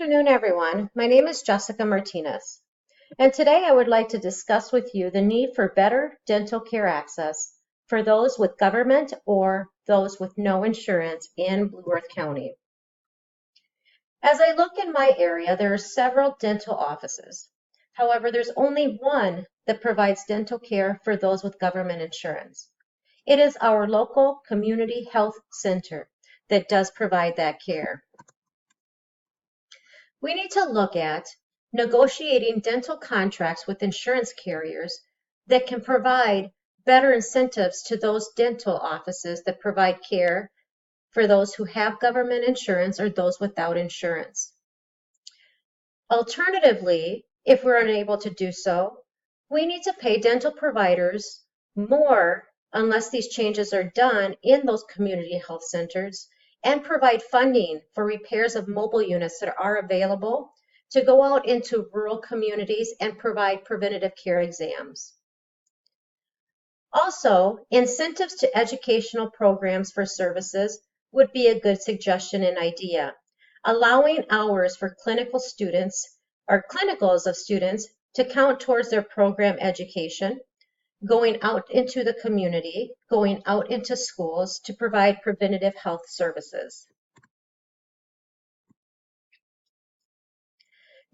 afternoon, everyone. My name is Jessica Martinez, and today I would like to discuss with you the need for better dental care access for those with government or those with no insurance in Blue Earth County. As I look in my area, there are several dental offices. However, there's only one that provides dental care for those with government insurance. It is our local community health center that does provide that care. We need to look at negotiating dental contracts with insurance carriers that can provide better incentives to those dental offices that provide care for those who have government insurance or those without insurance. Alternatively, if we're unable to do so, we need to pay dental providers more unless these changes are done in those community health centers and provide funding for repairs of mobile units that are available to go out into rural communities and provide preventative care exams. Also, incentives to educational programs for services would be a good suggestion and idea. Allowing hours for clinical students or clinicals of students to count towards their program education, going out into the community, going out into schools to provide preventative health services.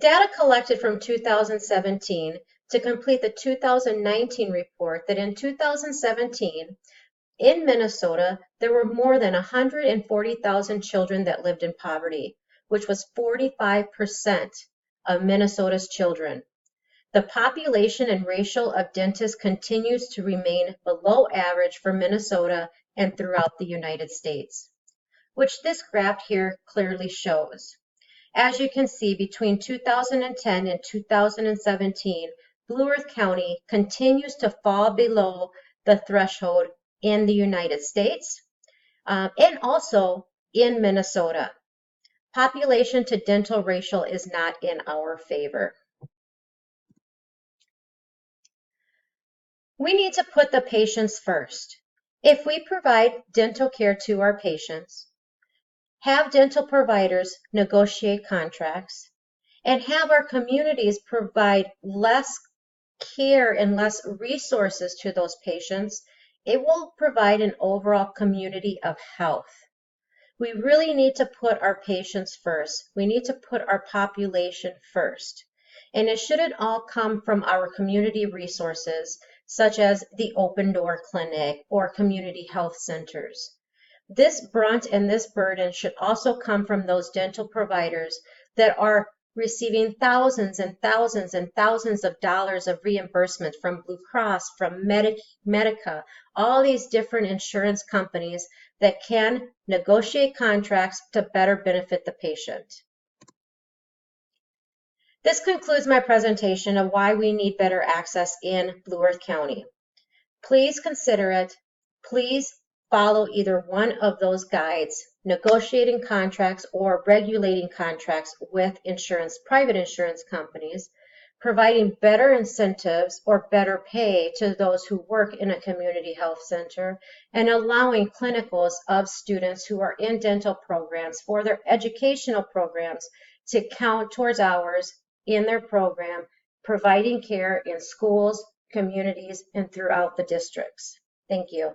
Data collected from 2017 to complete the 2019 report that in 2017, in Minnesota, there were more than 140,000 children that lived in poverty, which was 45% of Minnesota's children. The population and ratio of dentists continues to remain below average for Minnesota and throughout the United States, which this graph here clearly shows. As you can see, between 2010 and 2017, Blue Earth County continues to fall below the threshold in the United States and also in Minnesota. Population to dental ratio is not in our favor. We need to put the patients first. If we provide dental care to our patients, have dental providers negotiate contracts, and have our communities provide less care and less resources to those patients, it will provide an overall community of health. We really need to put our patients first. We need to put our population first. And it shouldn't all come from our community resources, such as the Open Door Clinic or community health centers. This brunt and this burden should also come from those dental providers that are receiving thousands and thousands and thousands of dollars of reimbursement from Blue Cross, from Medica, all these different insurance companies that can negotiate contracts to better benefit the patient. This concludes my presentation of why we need better access in Blue Earth County. Please consider it. Please follow either one of those guides, negotiating contracts or regulating contracts with private insurance companies, providing better incentives or better pay to those who work in a community health center, and allowing clinicals of students who are in dental programs for their educational programs to count towards hours in their program, providing care in schools, communities, and throughout the districts. Thank you.